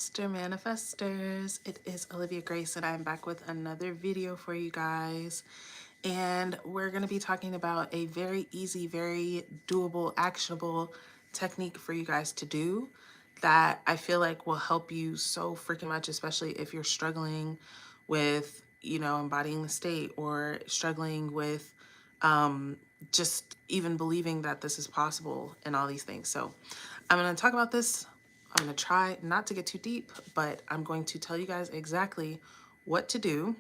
Mr. Manifestors, it is Olivia Grace and I'm back with another video for you guys. And we're going to be talking about a very easy, very doable, actionable technique for you guys to do that I feel like will help you so freaking much, especially if you're struggling with, embodying the state or struggling with just even believing that this is possible and all these things. So I'm going to talk about this. I'm going to try not to get too deep, but I'm going to tell you guys exactly what to do,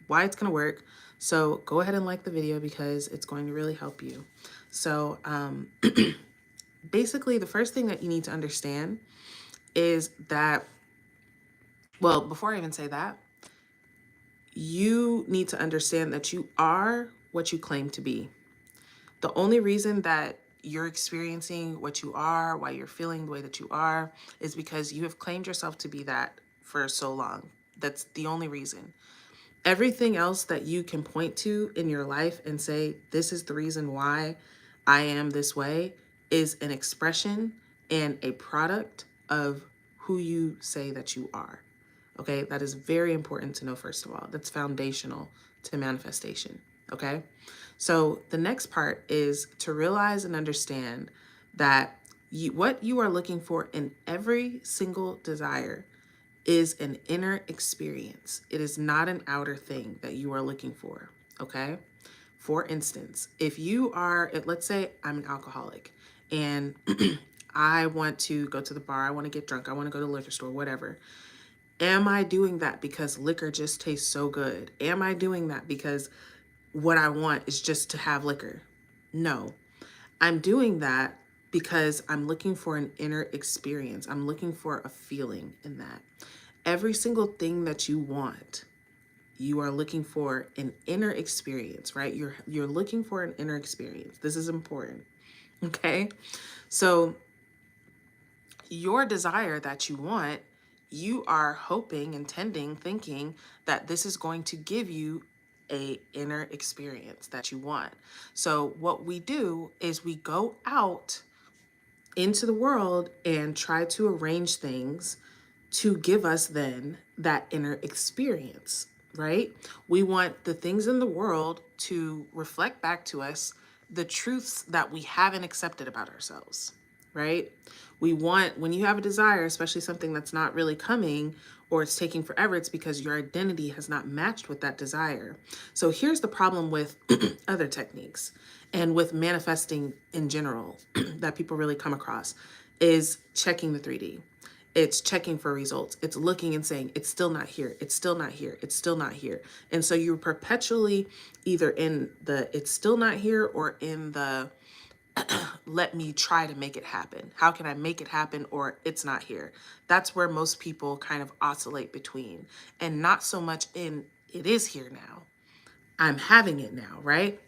why it's going to work. So go ahead and like the video because it's going to really help you. So basically, the first thing that you need to understand is that, well, before I even say that, you need to understand that you are what you claim to be. The only reason that you're experiencing what you are, why you're feeling the way that you are, is because you have claimed yourself to be that for so long. That's the only reason. Everything else that you can point to in your life and say, this is the reason why I am this way, is an expression and a product of who you say that you are. Okay, that is very important to know, first of all. That's foundational to manifestation. Okay, so the next part is to realize and understand that what you are looking for in every single desire is an inner experience. It is not an outer thing that you are looking for. Okay, for instance, if you are, let's say I'm an alcoholic and I want to go to the bar, I want to get drunk, I want to go to the liquor store, whatever. Am I doing that because liquor just tastes so good? Am I doing that because what I want is just to have liquor? No, I'm doing that because I'm looking for an inner experience. I'm looking for a feeling in that. Every single thing that you want, you are looking for an inner experience, right? You're looking for an inner experience. This is important. Okay? So your desire that you want, you are hoping, intending, thinking that this is going to give you a inner experience that you want. So what we do is we go out into the world and try to arrange things to give us then that inner experience, right? We want the things in the world to reflect back to us the truths that we haven't accepted about ourselves, right? We want, when you have a desire, especially something that's not really coming or it's taking forever, it's because your identity has not matched with that desire. So here's the problem with other techniques and with manifesting in general that people really come across is checking the 3D. It's checking for results. It's looking and saying, it's still not here. It's still not here. It's still not here. And so you're perpetually either in the it's still not here or in the let me try to make it happen. How can I make it happen? Or it's not here. That's where most people kind of oscillate between, and not so much in it is here now. I'm having it now, right?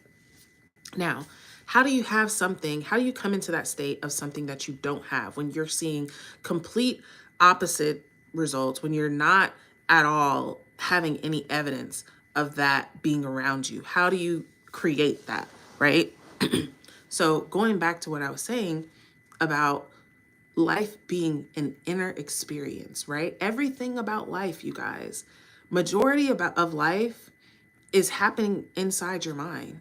Now, how do you have something? How do you come into that state of something that you don't have when you're seeing complete opposite results, when you're not at all having any evidence of that being around you? How do you create that, right? So going back to what I was saying about life being an inner experience, right? Everything about life, you guys, majority of life is happening inside your mind.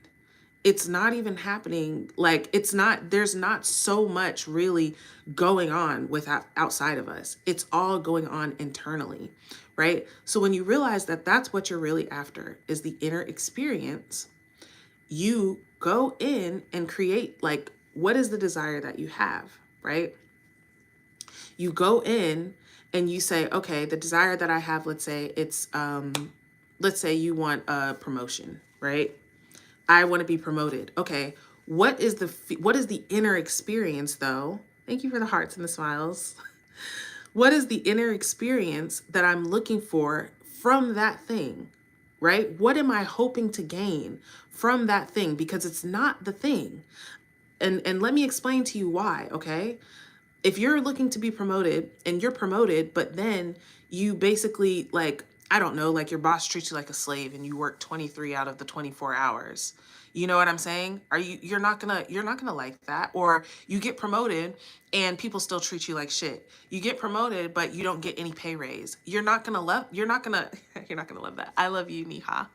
It's not even happening, like there's not so much really going on without outside of us. It's all going on internally, right? So when you realize that that's what you're really after is the inner experience, you go in and create, like, what is the desire that you have, right? You go in and you say, okay, the desire that I have, let's say let's say you want a promotion, right? I want to be promoted. Okay, what is the inner experience though? Thank you for the hearts and the smiles. What is the inner experience that I'm looking for from that thing, right? What am I hoping to gain from that thing? Because it's not the thing. And let me explain to you why, okay? If you're looking to be promoted and you're promoted, but then you basically like I don't know, like your boss treats you like a slave and you work 23 out of the 24 hours. You know what I'm saying? You're not gonna like that. Or you get promoted and people still treat you like shit. You get promoted, but you don't get any pay raise. You're not gonna love that. I love you, Niha.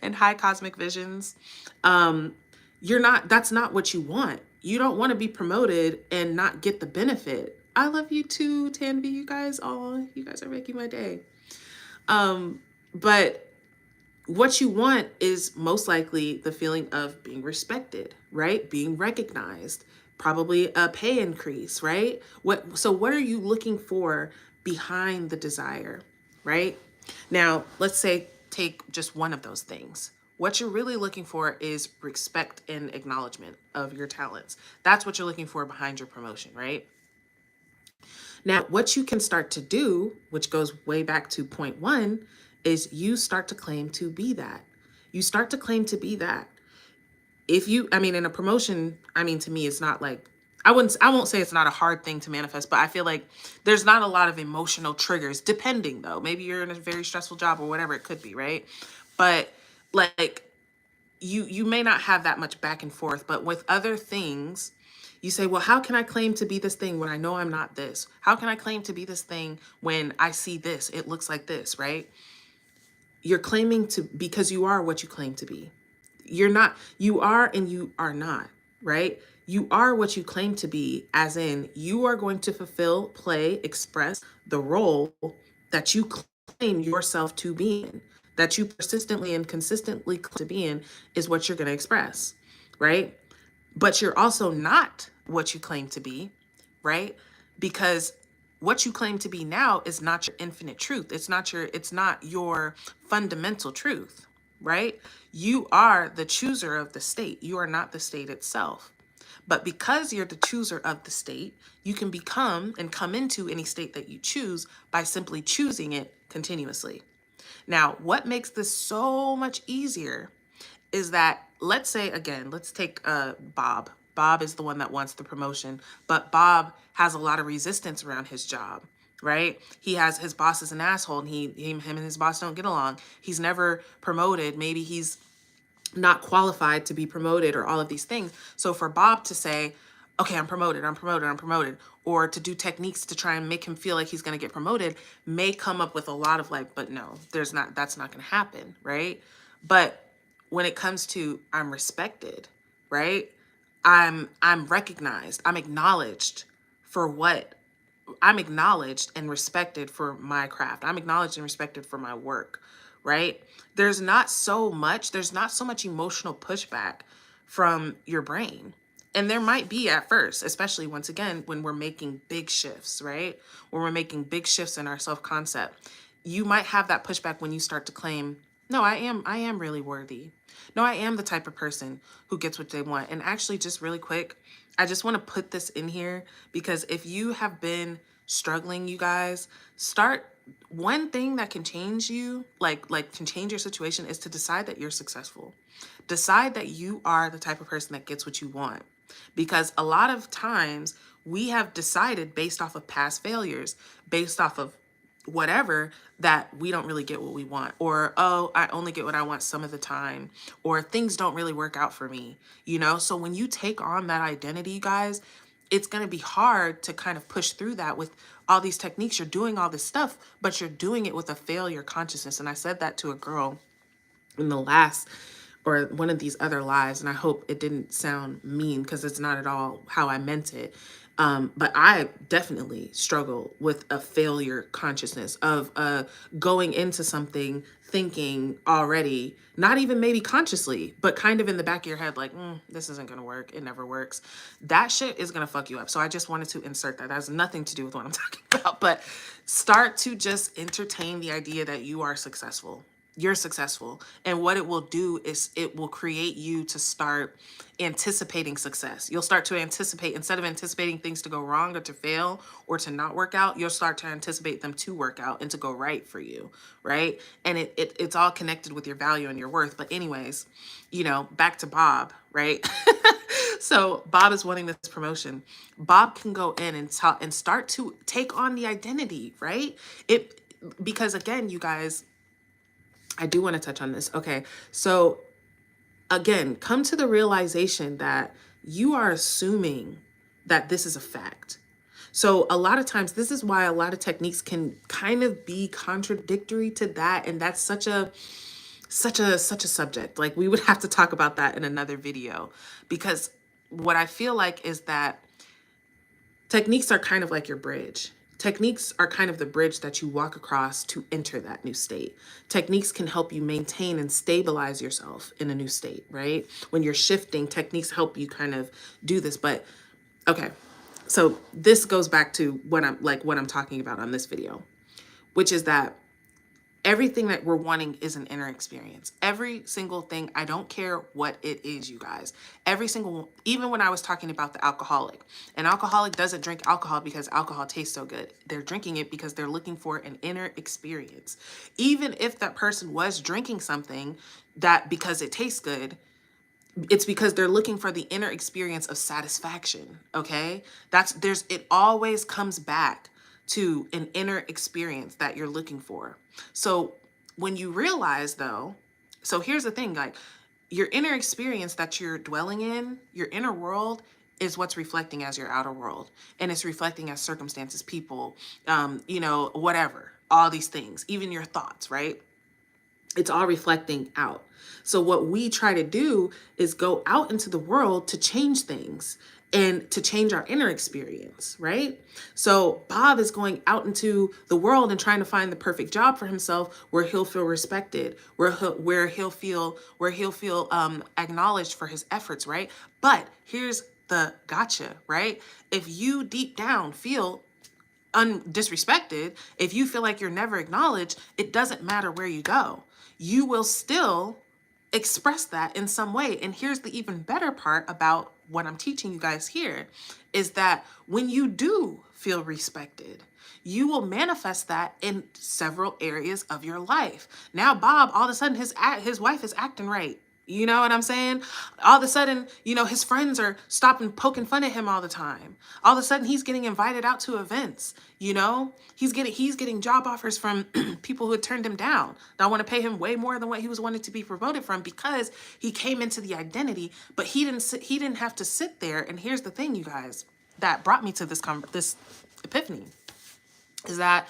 And hi, Cosmic Visions. That's not what you want. You don't want to be promoted and not get the benefit. I love you too, Tanvi. You guys are making my day. But what you want is most likely the feeling of being respected, right? Being recognized, probably a pay increase, right? What are you looking for behind the desire, right? Now, let's say take just one of those things. What you're really looking for is respect and acknowledgement of your talents. That's what you're looking for behind your promotion, right? Now, what you can start to do, which goes way back to point one, is you start to claim to be that. You start to claim to be that. In a promotion, to me, it's not like, I won't say it's not a hard thing to manifest, but I feel like there's not a lot of emotional triggers, depending though. Maybe you're in a very stressful job or whatever it could be, right? But like, you may not have that much back and forth, but with other things, you say, well, how can I claim to be this thing when I know I'm not this? How can I claim to be this thing when I see this? It looks like this, right? You're claiming to, because you are what you claim to be. You're not, you are and you are not, right? You are what you claim to be, as in you are going to fulfill, play, express the role that you claim yourself to be in, that you persistently and consistently claim to be in, is what you're going to express, right? But you're also not what you claim to be, right? Because what you claim to be now is not your infinite truth. It's not your fundamental truth, right? You are the chooser of the state. You are not the state itself. But because you're the chooser of the state, you can become and come into any state that you choose by simply choosing it continuously. Now, what makes this so much easier is that, let's say, again, let's take Bob. Bob is the one that wants the promotion, but Bob has a lot of resistance around his job, right? His boss is an asshole, and him and his boss don't get along. He's never promoted. Maybe he's not qualified to be promoted, or all of these things. So for Bob to say, okay, I'm promoted, or to do techniques to try and make him feel like he's going to get promoted, may come up with a lot of like, but no, that's not going to happen, right? But when it comes to, I'm respected, right? I'm recognized, I'm acknowledged I'm acknowledged and respected for my craft. I'm acknowledged and respected for my work, right? There's not so much emotional pushback from your brain. And there might be at first, especially once again, when we're making big shifts, right? When we're making big shifts in our self-concept, you might have that pushback when you start to claim, no, I am really worthy. No, I am the type of person who gets what they want. And actually, just really quick, I just want to put this in here, because if you have been struggling, you guys, one thing that can change you, can change your situation, is to decide that you're successful. Decide that you are the type of person that gets what you want. Because a lot of times we have decided based off of past failures, based off of whatever, that we don't really get what we want, or, oh, I only get what I want some of the time, or things don't really work out for me, So when you take on that identity, you guys, it's going to be hard to kind of push through that with all these techniques. You're doing all this stuff, but you're doing it with a failure consciousness. And I said that to a girl in the last, or one of these other lives, and I hope it didn't sound mean, because it's not at all how I meant it. But I definitely struggle with a failure consciousness of going into something thinking already, not even maybe consciously, but kind of in the back of your head, like, this isn't going to work. It never works. That shit is going to fuck you up. So I just wanted to insert that. That has nothing to do with what I'm talking about, but start to just entertain the idea that you are successful. You're successful. And what it will do is it will create you to start anticipating success. You'll start to anticipate, instead of anticipating things to go wrong or to fail or to not work out, you'll start to anticipate them to work out and to go right for you, right? And it's all connected with your value and your worth. But anyways, back to Bob, right? So Bob is wanting this promotion. Bob can go in and start to take on the identity, right? Because again, you guys, I do want to touch on this. Okay. So again, come to the realization that you are assuming that this is a fact. So a lot of times, this is why a lot of techniques can kind of be contradictory to that. And that's such a subject. Like, we would have to talk about that in another video, because what I feel like is that techniques are kind of like your bridge. Techniques are kind of the bridge that you walk across to enter that new state. Techniques can help you maintain and stabilize yourself in a new state, right? When you're shifting, techniques help you kind of do this. But okay, so this goes back to what I'm talking about on this video, which is that everything that we're wanting is an inner experience. Every single thing, I don't care what it is, you guys. Every single, even when I was talking about the alcoholic, an alcoholic doesn't drink alcohol because alcohol tastes so good. They're drinking it because they're looking for an inner experience. Even if that person was drinking something that because it tastes good, it's because they're looking for the inner experience of satisfaction. Okay. It always comes back to an inner experience that you're looking for. So when you realize though, so here's the thing, like, your inner experience that you're dwelling in, your inner world, is what's reflecting as your outer world. And it's reflecting as circumstances, people, whatever, all these things, even your thoughts, right? It's all reflecting out. So what we try to do is go out into the world to change things and to change our inner experience, right? So Bob is going out into the world and trying to find the perfect job for himself, where he'll feel respected, where he'll feel acknowledged for his efforts, right? But here's the gotcha, right? If you deep down feel disrespected, if you feel like you're never acknowledged, it doesn't matter where you go. You will still express that in some way. And here's the even better part about what I'm teaching you guys here, is that when you do feel respected, you will manifest that in several areas of your life. Now, Bob, all of a sudden his wife is acting right. You know what I'm saying? All of a sudden, his friends are stopping poking fun at him all the time. All of a sudden, he's getting invited out to events. He's getting job offers from people who had turned him down. That want to pay him way more than what he was wanted to be promoted from, because he came into the identity. But he didn't have to sit there. And here's the thing, you guys, that brought me to this epiphany, is that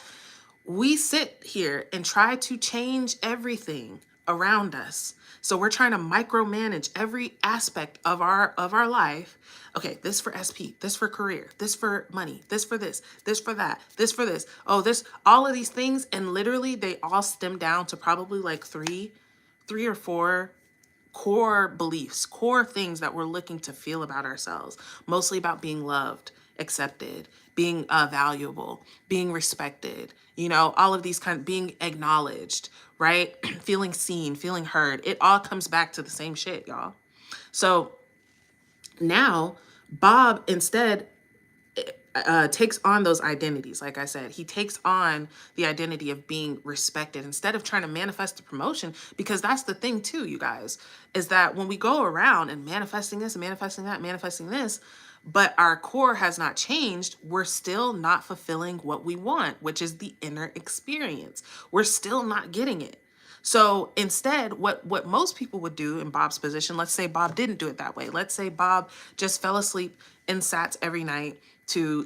we sit here and try to change everything around us. So we're trying to micromanage every aspect of our life. Okay, this for SP, this for career, this for money, this for this for that, this for this. Oh, all of these things, and literally they all stem down to probably like three or four core beliefs, core things that we're looking to feel about ourselves, mostly about being loved, accepted, being valuable, being respected, all of these being acknowledged, right? Feeling seen, feeling heard. It all comes back to the same shit, y'all. So now Bob instead takes on those identities. Like I said, he takes on the identity of being respected instead of trying to manifest the promotion. Because that's the thing too, you guys, is that when we go around and manifesting this, manifesting that, manifesting this, but our core has not changed, we're still not fulfilling what we want, which is the inner experience. We're still not getting it. So instead, what most people would do in Bob's position, let's say Bob didn't do it that way. Let's say Bob just fell asleep in SATs every night to,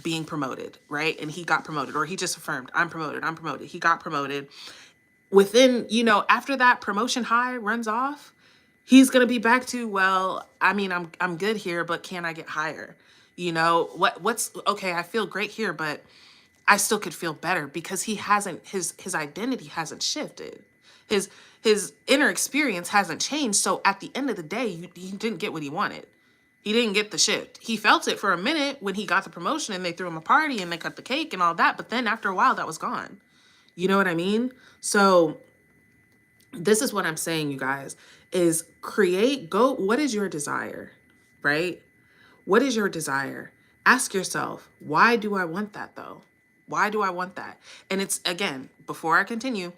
being promoted, right? And he got promoted, or he just affirmed, I'm promoted. He got promoted. Within, after that promotion high runs off, he's going to be back to, well, I mean, I'm good here, but can I get higher? What's okay, I feel great here, but I still could feel better, because his identity hasn't shifted. His inner experience hasn't changed. So at the end of the day, he didn't get what he wanted. He didn't get the shift. He felt it for a minute when he got the promotion and they threw him a party and they cut the cake and all that. But then after a while, that was gone. You know what I mean? So this is what I'm saying, you guys, is what is your desire, right? What is your desire? Ask yourself, why do I want that though? Why do I want that? And it's, again, before I continue,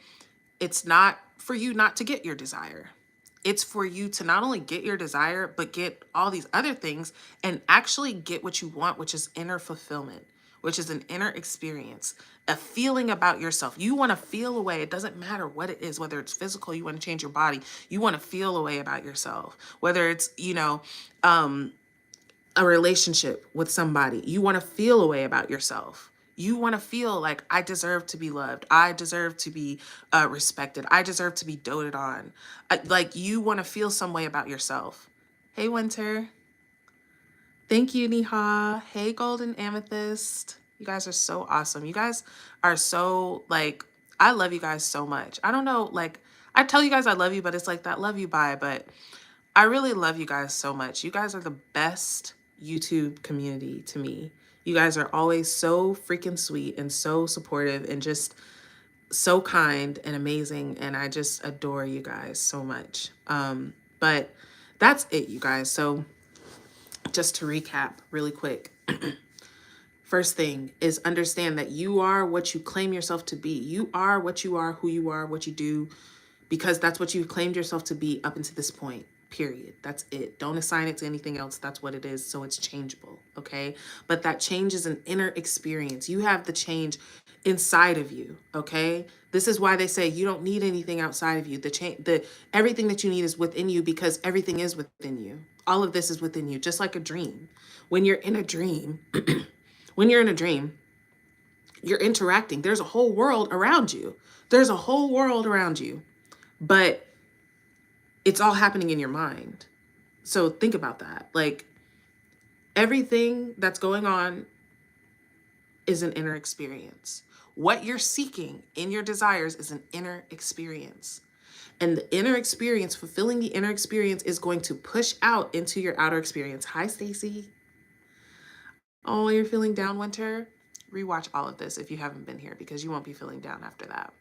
it's not for you not to get your desire. It's for you to not only get your desire, but get all these other things and actually get what you want, which is inner fulfillment, which is an inner experience, a feeling about yourself. You want to feel a way. It doesn't matter what it is, whether it's physical, you want to change your body, you want to feel a way about yourself, whether it's, a relationship with somebody, you want to feel a way about yourself. You want to feel like, I deserve to be loved. I deserve to be respected. I deserve to be doted on. Like, you want to feel some way about yourself. Hey, Winter. Thank you, Niha. Hey, Golden Amethyst. You guys are so awesome. You guys are so, like, I love you guys so much. I don't know, like, I tell you guys I love you, but it's like that love you bye. But I really love you guys so much. You guys are the best YouTube community to me. You guys are always so freaking sweet and so supportive and just so kind and amazing. And I just adore you guys so much. But that's it, you guys. So just to recap really quick. First thing is understand that you are what you claim yourself to be. You are what you are, who you are, what you do, because that's what you claimed yourself to be up until this point. Period. That's it. Don't assign it to anything else. That's what it is. So it's changeable. Okay. But that change is an inner experience. You have the change inside of you. Okay. This is why they say you don't need anything outside of you. Everything that you need is within you, because everything is within you. All of this is within you, just like a dream. When you're in a dream, you're interacting. There's a whole world around you. But it's all happening in your mind. So think about that. Like, everything that's going on is an inner experience. What you're seeking in your desires is an inner experience. And the inner experience, fulfilling the inner experience, is going to push out into your outer experience. Hi, Stacy. Oh, you're feeling down, Winter? Rewatch all of this if you haven't been here, because you won't be feeling down after that.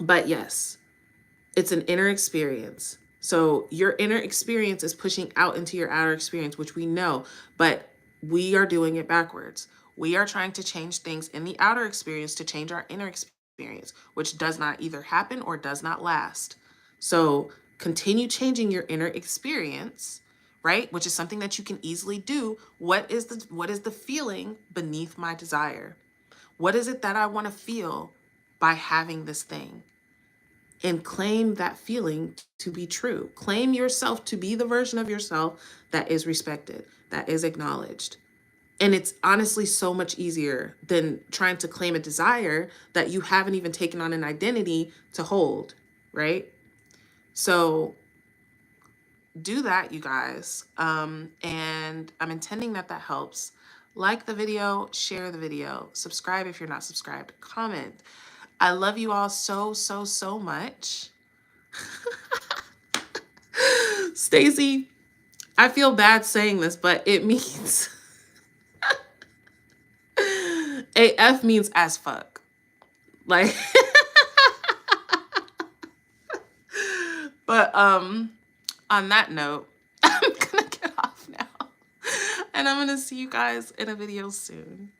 But yes, it's an inner experience. So your inner experience is pushing out into your outer experience, which we know, but we are doing it backwards. We are trying to change things in the outer experience to change our inner experience, which does not either happen or does not last. So continue changing your inner experience, right? Which is something that you can easily do. What is the feeling beneath my desire? What is it that I want to feel by having this thing? And claim that feeling to be true. Claim yourself to be the version of yourself that is respected, that is acknowledged. And it's honestly so much easier than trying to claim a desire that you haven't even taken on an identity to hold, right? So do that, you guys. And I'm intending that helps. Like the video, share the video, subscribe if you're not subscribed, comment. I love you all so, so, so much. Stacy, I feel bad saying this, but it means AF means as fuck. Like, but on that note, I'm gonna get off now. And I'm gonna see you guys in a video soon.